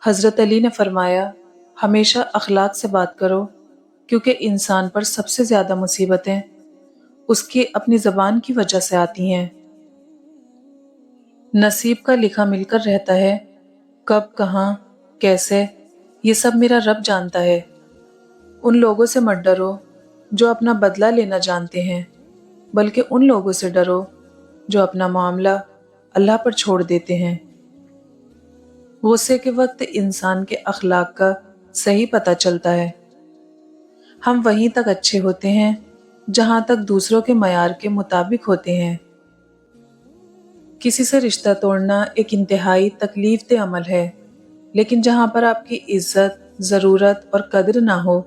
حضرت علی نے فرمایا، ہمیشہ اخلاق سے بات کرو، کیونکہ انسان پر سب سے زیادہ مصیبتیں اس کی اپنی زبان کی وجہ سے آتی ہیں۔ نصیب کا لکھا مل کر رہتا ہے، کب کہاں کیسے یہ سب میرا رب جانتا ہے۔ ان لوگوں سے مت ڈرو جو اپنا بدلہ لینا جانتے ہیں، بلکہ ان لوگوں سے ڈرو جو اپنا معاملہ اللہ پر چھوڑ دیتے ہیں۔ غصے کے وقت انسان کے اخلاق کا صحیح پتہ چلتا ہے۔ ہم وہیں تک اچھے ہوتے ہیں جہاں تک دوسروں کے معیار کے مطابق ہوتے ہیں۔ کسی سے رشتہ توڑنا ایک انتہائی تکلیف دہ عمل ہے، لیکن جہاں پر آپ کی عزت، ضرورت اور قدر نہ ہو،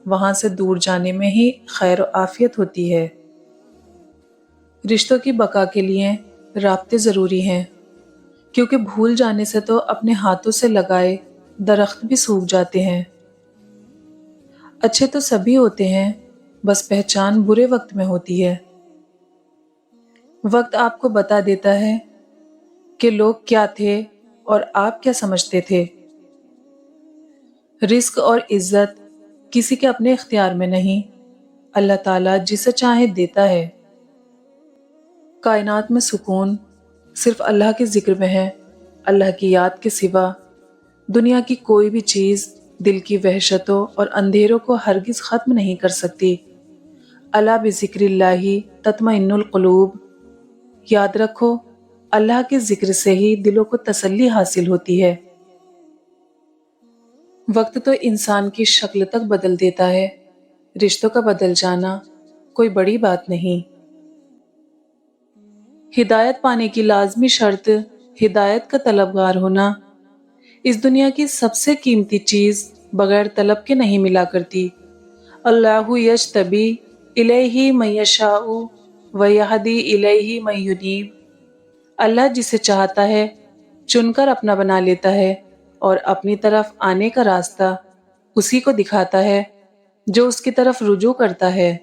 وہاں سے دور جانے میں ہی خیر و عافیت ہوتی ہے۔ رشتوں کی بقا کے لیے رابطے ضروری ہیں، کیونکہ بھول جانے سے تو اپنے ہاتھوں سے لگائے درخت بھی سوکھ جاتے ہیں۔ اچھے تو سبھی ہوتے ہیں، بس پہچان برے وقت میں ہوتی ہے۔ وقت آپ کو بتا دیتا ہے کہ لوگ کیا تھے اور آپ کیا سمجھتے تھے۔ رزق اور عزت کسی کے اپنے اختیار میں نہیں، اللہ تعالیٰ جسے چاہے دیتا ہے۔ کائنات میں سکون صرف اللہ کے ذکر میں ہے۔ اللہ کی یاد کے سوا دنیا کی کوئی بھی چیز دل کی وحشتوں اور اندھیروں کو ہرگز ختم نہیں کر سکتی۔ الا بذکر اللہ تطمئن القلوب، یاد رکھو اللہ کے ذکر سے ہی دلوں کو تسلی حاصل ہوتی ہے۔ وقت تو انسان کی شکل تک بدل دیتا ہے، رشتوں کا بدل جانا کوئی بڑی بات نہیں۔ ہدایت پانے کی لازمی شرط ہدایت کا طلبگار ہونا۔ اس دنیا کی سب سے قیمتی چیز بغیر طلب کے نہیں ملا کرتی۔ اللہ یجتبی الیہ من یشاء ویہدی الیہ من ینیب، اللہ جسے چاہتا ہے چن کر اپنا بنا لیتا ہے اور اپنی طرف آنے کا راستہ اسی کو دکھاتا ہے جو اس کی طرف رجوع کرتا ہے۔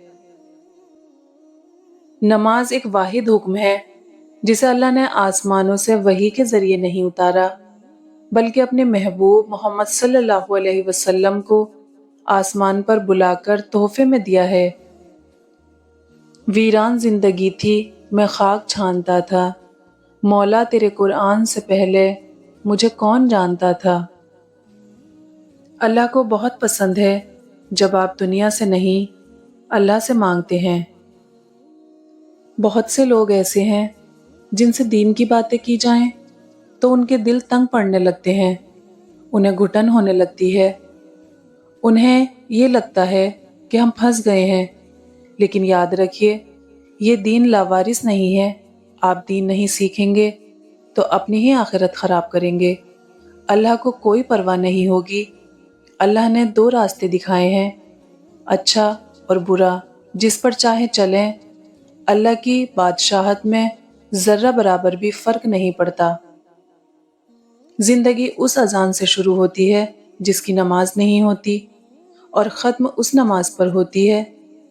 نماز ایک واحد حکم ہے جسے اللہ نے آسمانوں سے وحی کے ذریعے نہیں اتارا، بلکہ اپنے محبوب محمد صلی اللہ علیہ وسلم کو آسمان پر بلا کر تحفے میں دیا ہے۔ ویران زندگی تھی میں خاک چھانتا تھا، مولا تیرے قرآن سے پہلے مجھے کون جانتا تھا۔ اللہ کو بہت پسند ہے جب آپ دنیا سے نہیں اللہ سے مانگتے ہیں۔ بہت سے لوگ ایسے ہیں جن سے دین کی باتیں کی جائیں تو ان کے دل تنگ پڑنے لگتے ہیں، انہیں گھٹن ہونے لگتی ہے، انہیں یہ لگتا ہے کہ ہم پھنس گئے ہیں۔ لیکن یاد رکھیے، یہ دین لاوارث نہیں ہے۔ آپ دین نہیں سیکھیں گے تو اپنی ہی آخرت خراب کریں گے۔ اللہ کو کوئی پرواہ نہیں ہوگی۔ اللہ نے دو راستے دکھائے ہیں، اچھا اور برا، جس پر چاہے چلیں۔ اللہ کی بادشاہت میں ذرہ برابر بھی فرق نہیں پڑتا۔ زندگی اس اذان سے شروع ہوتی ہے جس کی نماز نہیں ہوتی، اور ختم اس نماز پر ہوتی ہے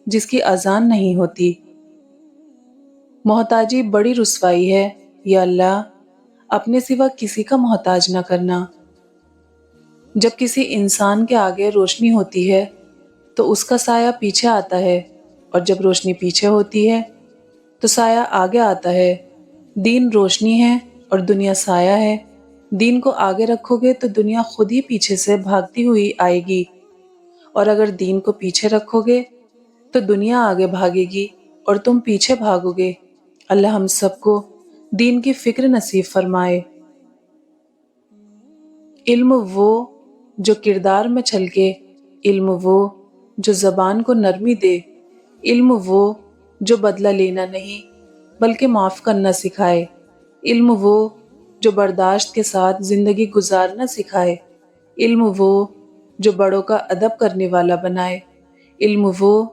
جس کی اذان نہیں ہوتی۔ محتاجی بڑی رسوائی ہے، یا اللہ اپنے سوا کسی کا محتاج نہ کرنا۔ جب کسی انسان کے آگے روشنی ہوتی ہے تو اس کا سایہ پیچھے آتا ہے، اور جب روشنی پیچھے ہوتی ہے تو سایہ آگے آتا ہے۔ دین روشنی ہے اور دنیا سایہ ہے۔ دین کو آگے رکھو گے تو دنیا خود ہی پیچھے سے بھاگتی ہوئی آئے گی، اور اگر دین کو پیچھے رکھو گے تو دنیا آگے بھاگے گی اور تم پیچھے بھاگو گے۔ اللہ ہم سب کو دین کی فکر نصیب فرمائے۔ علم وہ جو کردار میں چھلکے، علم وہ جو زبان کو نرمی دے، علم وہ جو بدلہ لینا نہیں بلکہ معاف کرنا سکھائے، علم وہ جو برداشت کے ساتھ زندگی گزارنا سکھائے، علم وہ جو بڑوں کا ادب کرنے والا بنائے، علم وہ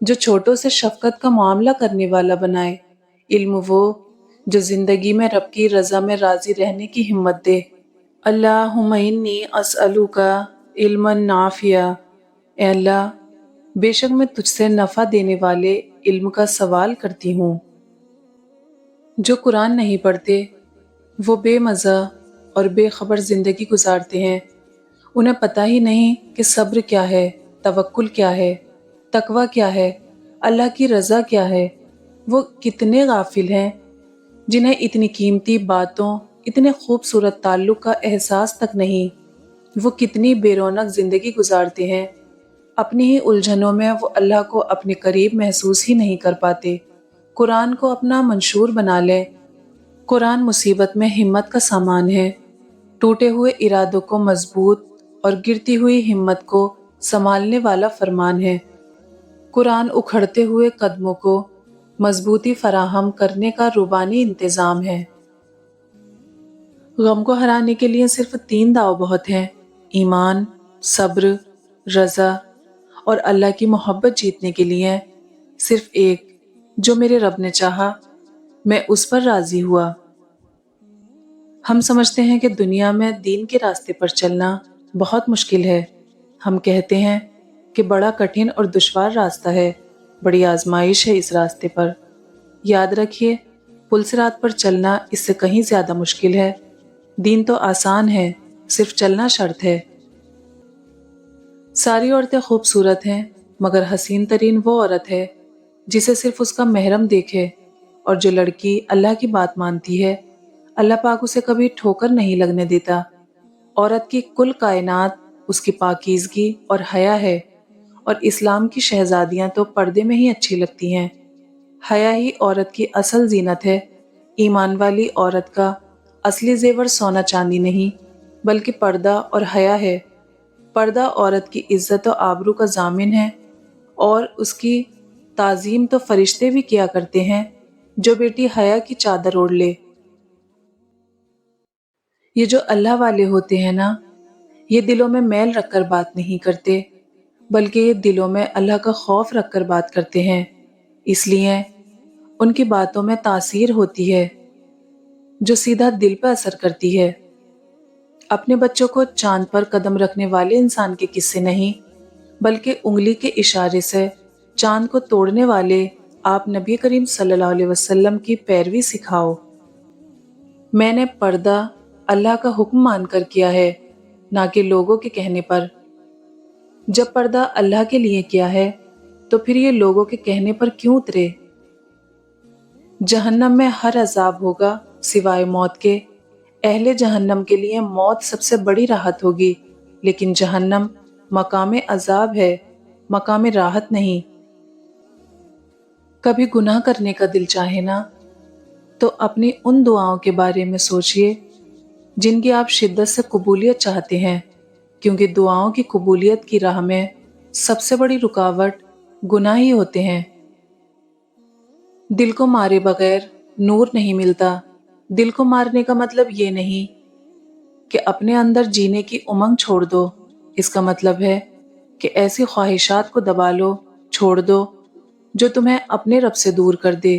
جو چھوٹوں سے شفقت کا معاملہ کرنے والا بنائے، علم وہ جو زندگی میں رب کی رضا میں راضی رہنے کی ہمت دے۔ اللہم انی اسألک علما نافعا، اے اللہ بے شک میں تجھ سے نفع دینے والے علم کا سوال کرتی ہوں۔ جو قرآن نہیں پڑھتے وہ بے مزہ اور بے خبر زندگی گزارتے ہیں۔ انہیں پتہ ہی نہیں کہ صبر کیا ہے، توکل کیا ہے، تقوی کیا ہے، اللہ کی رضا کیا ہے۔ وہ کتنے غافل ہیں جنہیں اتنی قیمتی باتوں، اتنے خوبصورت تعلق کا احساس تک نہیں۔ وہ کتنی بے رونق زندگی گزارتے ہیں، اپنی ہی الجھنوں میں وہ اللہ کو اپنے قریب محسوس ہی نہیں کر پاتے۔ قرآن کو اپنا منشور بنا لیں۔ قرآن مصیبت میں ہمت کا سامان ہے، ٹوٹے ہوئے ارادوں کو مضبوط اور گرتی ہوئی ہمت کو سنبھالنے والا فرمان ہے۔ قرآن اکھڑتے ہوئے قدموں کو مضبوطی فراہم کرنے کا روبانی انتظام ہے۔ غم کو ہرانے کے لیے صرف 3 داؤ بہت ہیں: ایمان، صبر، رضا۔ اور اللہ کی محبت جیتنے کے لیے صرف ایک: جو میرے رب نے چاہا، میں اس پر راضی ہوا۔ ہم سمجھتے ہیں کہ دنیا میں دین کے راستے پر چلنا بہت مشکل ہے۔ ہم کہتے ہیں کہ بڑا کٹھن اور دشوار راستہ ہے، بڑی آزمائش ہے اس راستے پر۔ یاد رکھیے، پل صراط پر چلنا اس سے کہیں زیادہ مشکل ہے۔ دین تو آسان ہے، صرف چلنا شرط ہے۔ ساری عورتیں خوبصورت ہیں، مگر حسین ترین وہ عورت ہے جسے صرف اس کا محرم دیکھے۔ اور جو لڑکی اللہ کی بات مانتی ہے، اللہ پاک اسے کبھی ٹھوکر نہیں لگنے دیتا۔ عورت کی کل کائنات اس کی پاکیزگی اور حیا ہے، اور اسلام کی شہزادیاں تو پردے میں ہی اچھی لگتی ہیں۔ حیا ہی عورت کی اصل زینت ہے۔ ایمان والی عورت کا اصلی زیور سونا چاندی نہیں، بلکہ پردہ اور حیا ہے۔ پردہ عورت کی عزت و آبرو کا ضامن ہے، اور اس کی تعظیم تو فرشتے بھی کیا کرتے ہیں۔ جو بیٹی حیا کی چادر اوڑھ لے۔ یہ جو اللہ والے ہوتے ہیں نا، یہ دلوں میں میل رکھ کر بات نہیں کرتے، بلکہ یہ دلوں میں اللہ کا خوف رکھ کر بات کرتے ہیں۔ اس لیے ان کی باتوں میں تاثیر ہوتی ہے جو سیدھا دل پہ اثر کرتی ہے۔ اپنے بچوں کو چاند پر قدم رکھنے والے انسان کے قصے نہیں، بلکہ انگلی کے اشارے سے چاند کو توڑنے والے آپ نبی کریم صلی اللہ علیہ وسلم کی پیروی سکھاؤ۔ میں نے پردہ اللہ کا حکم مان کر کیا ہے، نہ کہ لوگوں کے کہنے پر۔ جب پردہ اللہ کے لیے کیا ہے، تو پھر یہ لوگوں کے کہنے پر کیوں اترے؟ جہنم میں ہر عذاب ہوگا سوائے موت کے۔ اہل جہنم کے لیے موت سب سے بڑی راحت ہوگی، لیکن جہنم مقام عذاب ہے، مقام راحت نہیں۔ کبھی گناہ کرنے کا دل چاہے نا، تو اپنی ان دعاؤں کے بارے میں سوچئے جن کی آپ شدت سے قبولیت چاہتے ہیں، کیونکہ دعاؤں کی قبولیت کی راہ میں سب سے بڑی رکاوٹ گناہ ہی ہوتے ہیں۔ دل کو مارے بغیر نور نہیں ملتا۔ دل کو مارنے کا مطلب یہ نہیں کہ اپنے اندر جینے کی امنگ چھوڑ دو۔ اس کا مطلب ہے کہ ایسی خواہشات کو دبا لو، چھوڑ دو جو تمہیں اپنے رب سے دور کر دے۔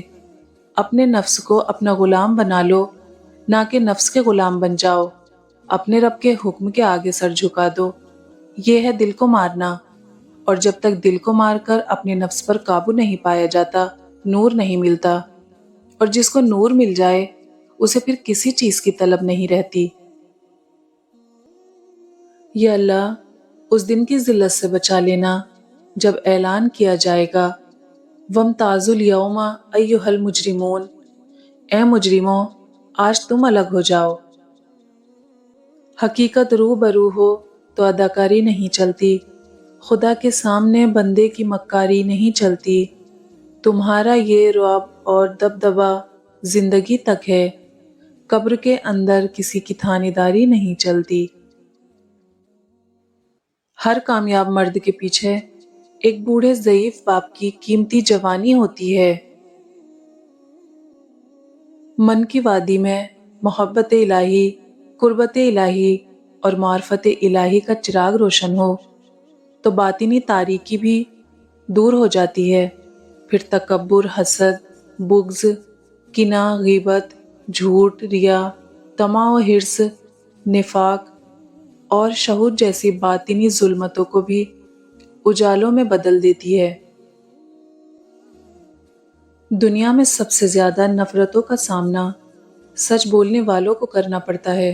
اپنے نفس کو اپنا غلام بنا لو، نہ کہ نفس کے غلام بن جاؤ۔ اپنے رب کے حکم کے آگے سر جھکا دو۔ یہ ہے دل کو مارنا۔ اور جب تک دل کو مار کر اپنے نفس پر قابو نہیں پایا جاتا، نور نہیں ملتا۔ اور جس کو نور مل جائے، اسے پھر کسی چیز کی طلب نہیں رہتی۔ یا اللہ، اس دن کی ذلت سے بچا لینا جب اعلان کیا جائے گا، وَامْتَازُوا الْيَوْمَ أَيُّهَا الْمُجْرِمُونَ، اے مجرموں، آج تم الگ ہو جاؤ۔ حقیقت رو برو ہو تو اداکاری نہیں چلتی، خدا کے سامنے بندے کی مکاری نہیں چلتی۔ تمہارا یہ رعب اور دبدبا زندگی تک ہے، قبر کے اندر کسی کی تھانے داری نہیں چلتی۔ ہر کامیاب مرد کے پیچھے ایک بوڑھے ضعیف باپ کی قیمتی جوانی ہوتی ہے۔ من کی وادی میں محبت الہی، قربت الہی اور معرفت الہی کا چراغ روشن ہو تو باطنی تاریکی بھی دور ہو جاتی ہے۔ پھر تکبر، حسد، بغض، کینہ، غیبت، جھوٹ، ریا، طمع و حرص، نفاق اور شہوت جیسی باطنی ظلمتوں کو بھی اجالوں میں بدل دیتی ہے۔ دنیا میں سب سے زیادہ نفرتوں کا سامنا سچ بولنے والوں کو کرنا پڑتا ہے۔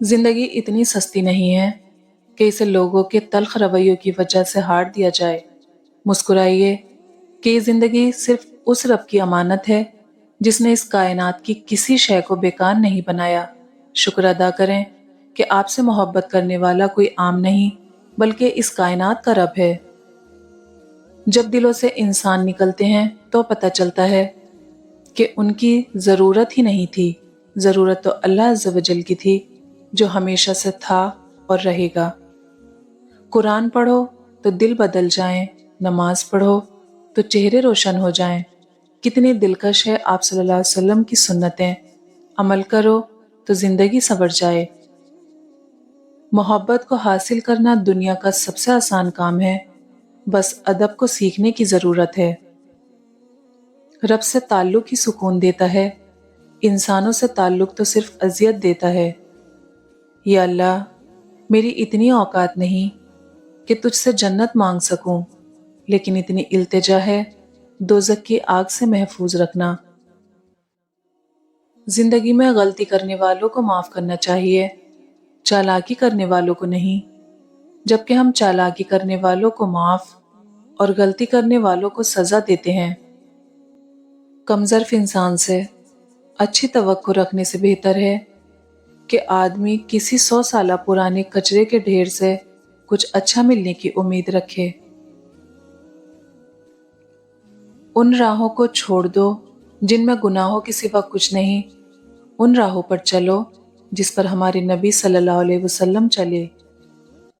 زندگی اتنی سستی نہیں ہے کہ اسے لوگوں کے تلخ رویوں کی وجہ سے ہار دیا جائے۔ مسکرائیے کہ یہ زندگی صرف اس رب کی امانت ہے جس نے اس کائنات کی کسی شے کو بیکار نہیں بنایا۔ شکر ادا کریں کہ آپ سے محبت کرنے والا کوئی عام نہیں بلکہ اس کائنات کا رب ہے۔ جب دلوں سے انسان نکلتے ہیں تو پتہ چلتا ہے کہ ان کی ضرورت ہی نہیں تھی، ضرورت تو اللہ عز و جل کی تھی جو ہمیشہ سے تھا اور رہے گا۔ قرآن پڑھو تو دل بدل جائیں، نماز پڑھو تو چہرے روشن ہو جائیں۔ کتنی دلکش ہے آپ صلی اللہ علیہ وسلم کی سنتیں، عمل کرو تو زندگی سنور جائے۔ محبت کو حاصل کرنا دنیا کا سب سے آسان کام ہے، بس ادب کو سیکھنے کی ضرورت ہے۔ رب سے تعلق ہی سکون دیتا ہے، انسانوں سے تعلق تو صرف اذیت دیتا ہے۔ یا اللہ، میری اتنی اوقات نہیں کہ تجھ سے جنت مانگ سکوں، لیکن اتنی التجا ہے دوزخ کی آگ سے محفوظ رکھنا۔ زندگی میں غلطی کرنے والوں کو معاف کرنا چاہیے، چالاکی کرنے والوں کو نہیں، جبکہ ہم چالاکی کرنے والوں کو معاف اور غلطی کرنے والوں کو سزا دیتے ہیں۔ کمظرف انسان سے اچھی توقع رکھنے سے بہتر ہے کہ آدمی کسی 100 سالہ پرانے کچرے کے ڈھیر سے کچھ اچھا ملنے کی امید رکھے۔ ان راہوں کو چھوڑ دو جن میں گناہوں کے سوا کچھ نہیں، ان راہوں پر چلو جس پر ہمارے نبی صلی اللہ علیہ وسلم چلے۔